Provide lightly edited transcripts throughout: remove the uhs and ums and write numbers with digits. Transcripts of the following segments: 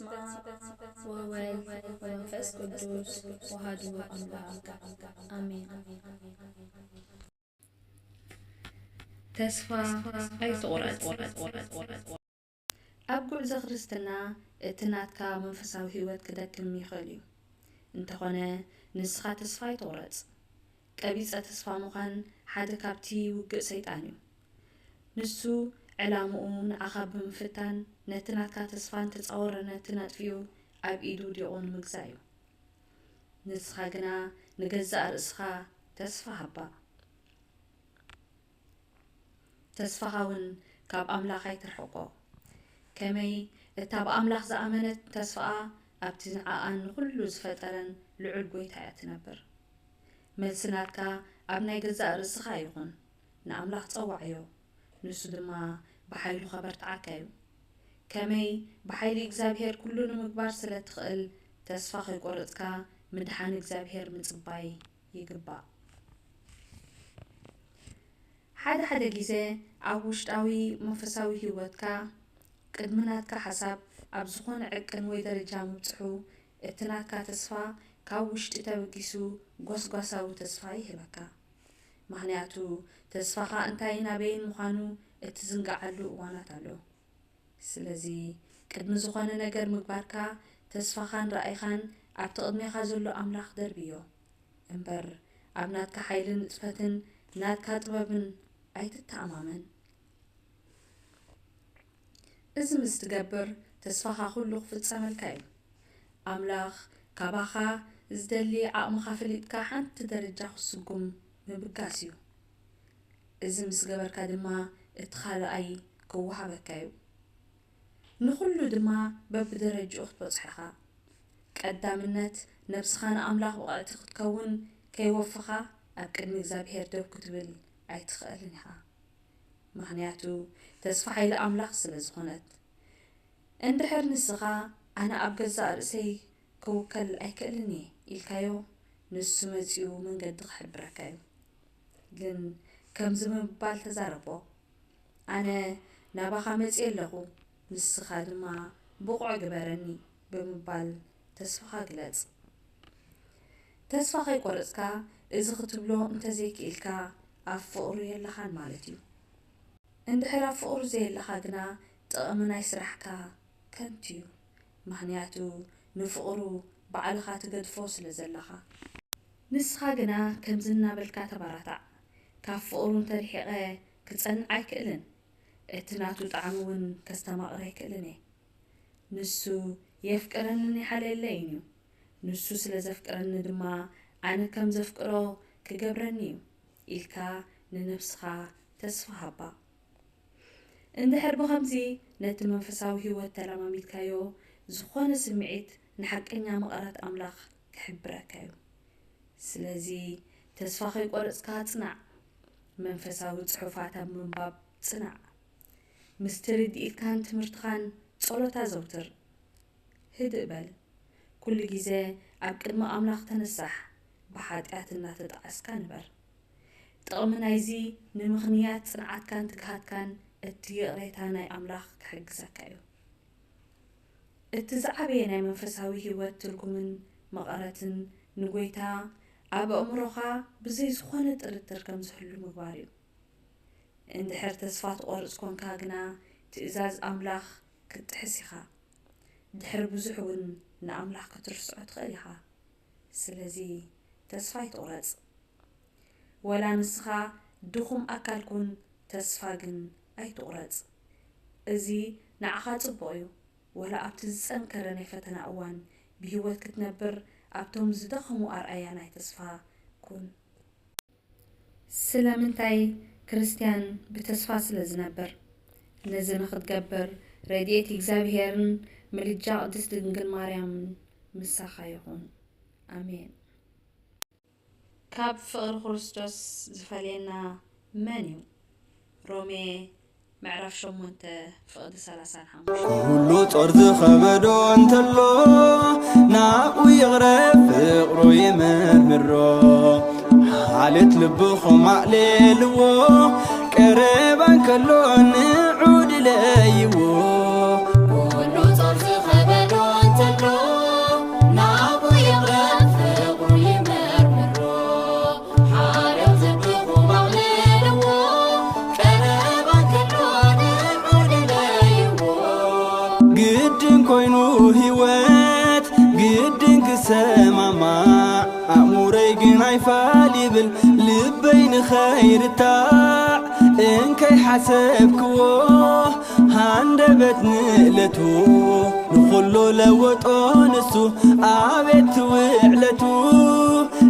በስመ አብ ወወልድ ወመንፈስ ቅዱስ ወአሐዱ አምላክ አሜን። ተስፋ ኣይትቑረጽ። ኣብ ጉዕዞ ክርስትና እቲ ናትካ መንፈሳዊ ህይወት ክደክም ይኽእል እዩ። እንተኾነ ንስኻ ተስፋ ኣይትቑረጽ። ቀቢጸ ተስፋ ምዃን ሓደ ካብቲ ውግእ ሰይጣን እዩ። ንሱ ዕላምኡ ንዓኻ ብምፍታን ነቲ ናትካ ተስፋን ተጻወረነትን ኣጥፊኡ ኣብ ኢዱ ዲቑ ንምግዛእ እዩ። ንስኻ ግና ንገዛእ ርእስኻ ተስፋ ሃባ። ተስፋኻ እውን ካብ ኣምላኽ ኣይትርሕቆ። ከመይ እታ ብኣምላኽ ዝኣመነት ተስፋኣ ኣብቲ ንዓኣን ንኹሉ ዝፈጠረን ልዑል ጎይታ እያ ትነብር። መልሲ ናትካ ኣብ ናይ ገዛእ ርእስኻ ይኹን። ንኣምላኽ ጸዋዕዮ፣ ንሱ ድማ ብሓይሉ ኸበርትዓካ እዩ። ከመይ ብሓይሊ እግዚኣብሔር ኩሉ ንምግባር ስለ ትኽእል ተስፋ ከይቈረጽካ ምድሓን እግዚኣብሔር ምጽባይ ይግባእ። ሓደ ግዜ ኣብ ውሽጣዊ መንፈሳዊ ህይወትካ ቅድሚ ናትካ ሓሳብ ኣብ ዝኾነ ዕቅን ወይ ደረጃ ምብጽሑ እቲ ናትካ ተስፋ ካብ ውሽጢ ተበጊሱ ጓስጓሳዊ ተስፋ ይህበካ። ምኽንያቱ ተስፋኻ እንታይን ኣበይን ምዃኑ እትዝንጋዓሉ እዋናት ኣሎ። ስለዚ ቅድሚ ዝኾነ ነገር ምግባርካ ተስፋኻን ራእይኻን ኣብቲ ቅድሜኻ ዘሎ ኣምላኽ ደርብዮ እምበር ኣብ ናትካ ሓይልን ንጥፈትን ናትካ ጥበብን ኣይትተኣማመን። እዚ ምስ ትገብር ተስፋኻ ኩሉ ክፍጸመልካ እዩ። ኣምላኽ ካባኻ ዝደሊ ዓቕምኻ ፈሊጥካ ሓንቲ ደረጃ ክስጉም ምብጋስ እዩ። እዚ ምስ ገበርካ ድማ እቲ ካልኣይ ክወሃበካ እዩ። ንኹሉ ድማ በብደረጅኡ ክትበጽሕ ኢኻ። ቀዳምነት ነብስኻ ንኣምላኽ ብቕዕቲ ክትከውን ከይወፍኻ ኣብ ቅድሚ እግዚኣብሔር ደው ክትብል ኣይትኽእልን ኢኻ። ምኽንያቱ ተስፋ ሓይሊ ኣምላኽ ስለ ዝኾነት። እንድሕር ንስኻ ኣነ ኣብ ገዛእ ርእሰይ ክውከል ኣይክእልን እየ ኢልካዮ ንሱ መጺኡ መንገዲ ክሕብረካ እዩ። ግን ከምዚ ምባል ተዛረቦ፣ ኣነ ናባኻ መጺእ ኣለኹ ንስኻ ድማ ብቑዕ ግበረኒ ብምባል ተስፋኻ ግለጽ። ተስፋ ከይቈረጽካ እዚ ክትብሎ እንተዘይክኢልካ ኣብ ፍቕሩ የለኻን ማለት እዩ። እንድሕር ኣብ ፍቕሩ ዘየለኻ ግና ጥቕሚ ናይ ስራሕካ ከንቱ እዩ። ምኽንያቱ ንፍቕሩ ባዕልኻ ትገድፎ ስለ ዘለኻ። ንስኻ ግና ከምዚ እናበልካ ተባራታዕ። ካብ ፍቕሩ እንተርሒቐ ክጸንዕ ኣይክእልን። እቲ ናቱ ጣዕሚ እውን ከስተማቕር ኣይክእልን እየ። ንሱ የፍቅረንን ይሓልየለይን እዩ። ንሱ ስለ ዘፍቅረኒ ድማ ኣነ ከም ዘፍቅሮ ክገብረኒ እዩ ኢልካ ንነብስኻ ተስፋ ሃባ። እንድሕር ብኸምዚ ነቲ መንፈሳዊ ህይወት ተለማሚድካዮ ዝኾነ ስምዒት ንሓቀኛ መቐረት ኣምላኽ ክሕብረካ እዩ። ስለዚ ተስፋ ከይቈረጽካ ጽናዕ። መንፈሳዊ ጽሑፋት ኣብ ምንባብ ጽናዕ። ምስቲ ርድኢትካን ትምህርትኻን ጸሎት ኣዘውትር። ህድእ በል። ኩሉ ግዜ ኣብ ቅድሚ ኣምላኽ ተነሳሕ። ብኃጢአት እናተጣቐስካ ንበር። ጥቕሚ ናይዚ ንምኽንያት ጽንዓትካን ትግሃትካን እቲ የቕሬታ ናይ ኣምላኽ ክሕግዘካ እዩ። እቲ ዝዓበየ ናይ መንፈሳዊ ህይወት ትርጉምን መቐረትን ንጎይታ ኣብ ኣእምሮኻ ብዘይ ዝኾነ ጥርጥር ከም ዝህሉ ምግባር እዩ። እንድሕር ተስፋ ትቖርጽ ኮንካ ግና ትእዛዝ ኣምላኽ ክትጥሕስ ኢኻ። ድሕሪ ብዙሕ እውን ንኣምላኽ ክትርስዖ ትኽእል ኢኻ። ስለዚ ተስፋ ኣይትቑረጽ። ወላ ንስኻ ድኹም ኣካል ኩን ተስፋ ግን ኣይትቑረጽ። እዚ ንዓኻ ጽቡቕ እዩ። ወላ ኣብቲ ዝጸንከረ ናይ ፈተና እዋን ብህይወት ክትነብር ኣብቶም ዝደኸሙ ኣርኣያ ናይ ተስፋ ኩን። ስለምንታይ ክርስቲያን ብተስፋ ስለ ዝነብር። ነዚ ንኽትገብር ረድኤት እግዚኣብሔርን ምልጃ ቅድስት ድንግል ማርያምን ምሳኻ ይኹን። ኣሜን። ካብ ፍቕሪ ክርስቶስ ዝፈልየና መን እዩ? ሮሜ ምዕራፍ 8 ፍቕዲ 35 ኩሉ ጦር ዝኸበዶ እንተሎ ናብኡ ይቕረብ ፍቕሩ ይመርምሮ ሓልት ልብኹም ኣዕሌልዎ ቀረባን ከሎ ንዑድ ለይዎ ኩሉ ጦር ዝኸበዶ جناي فاليبل لبين خير التاع إنكي حسبكوه هاندبت نقلتو نخلو لوت أونسو عابت وعلتو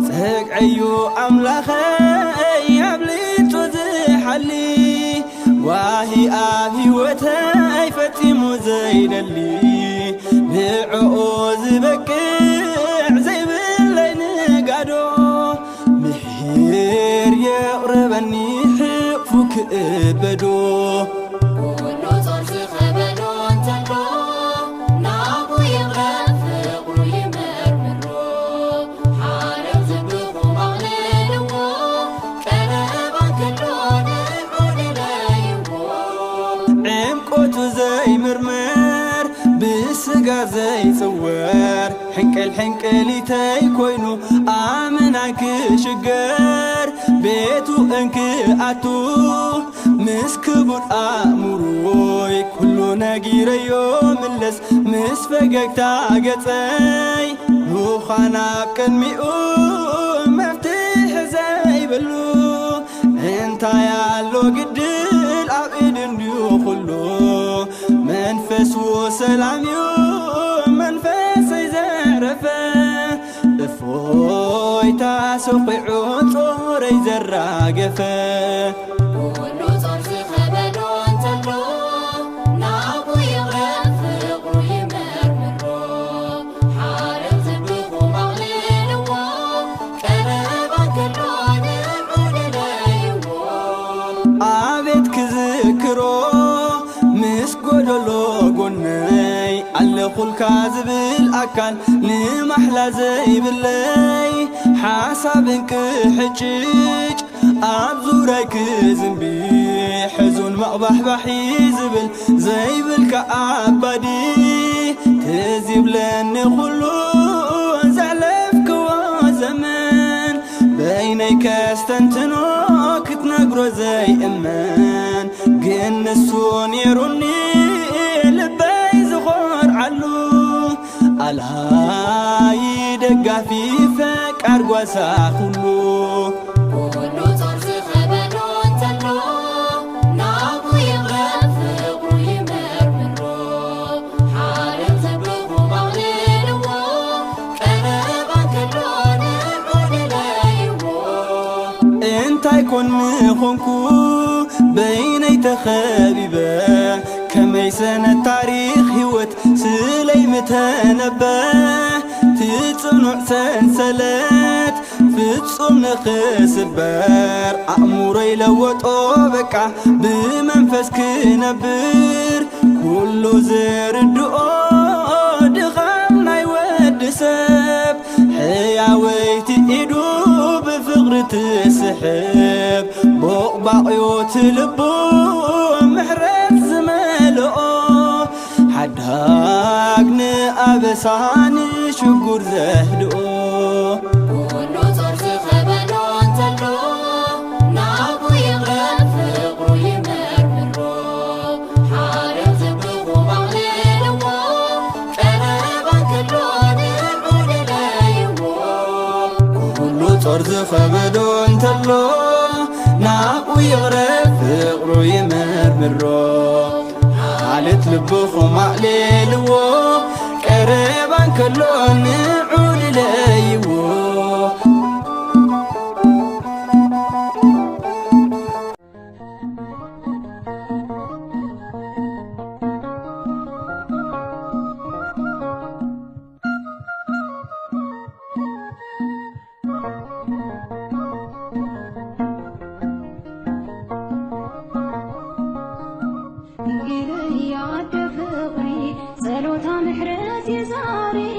سهق عيو أملاخي عبليتو زحلي واهي آهي وتاي فتيمو زين اللي نعوز بكع زي باللي نقعدو محير يقربني حقفك ابدو كله صرص خبلو انتلو نابو يغرف قرو يمرمرو حارب زبقو مغللو كربان كلو نعود لايبو عمقوتو زي مرمر بسقا زي صور حنكل تاي كوينو آمناك شقر بيتو انك اتو مسكبور آمروي كلو ناقير يوم اللس مسفقك تاقتاي نوخانا بكن ميقوم مفتح زي بلو انتا يالو قدل عقيد انديو خلو منفس وسلام يوم منفس يزرفه افوي تاسقعو طور يزراقفه كله صرص خبلو انتلو نابو يغرف قرو يمرمرو حارب زبقو مغللو كربان كلو نعود لايبو عابت كذكرو مسقودلو قناي على خل كاذب الأكل لمحلى زي باللي حسابك حجيج أبزورك زنبي حزون مقبح يزبل زي بالكعبدي تزيب لن خلو زعلفك وزمان بينيك استنتنو كتنقرو زي امان قن السون يروني لباي زغور علو ألا يدقى في فك أرقوسا خلو كله صرص خبلو انتلو نابو يغرف قرو يمرمرو حارب زبقو مغللو كربان كلو نعود لايبو انت يكون مخونكو بيني تخابيبه كمي سنة تاريخ هوت سلي متنبه تتصنع سنسلات فتصم نخسبر أموري لوت أوبكع بمنفس كنبر كله زر الدقو دخمنا يود سب حياويت إيدو بفقر تسحب بقبع يتلبو محرق زملقو حداقن أبسان شقور زهدقو كله صرص خبلو انتلو نابو يغرف قرو يمرمرو حارب زبقو مغللو كربان كلو نعود لايبو كله طرز خبدو انتلو ناقو يغرف فقرو يمرمرو حالت لبخو معليلو كربان كلو نعود لايبو يا عد فقري زلوتا محرتي زاري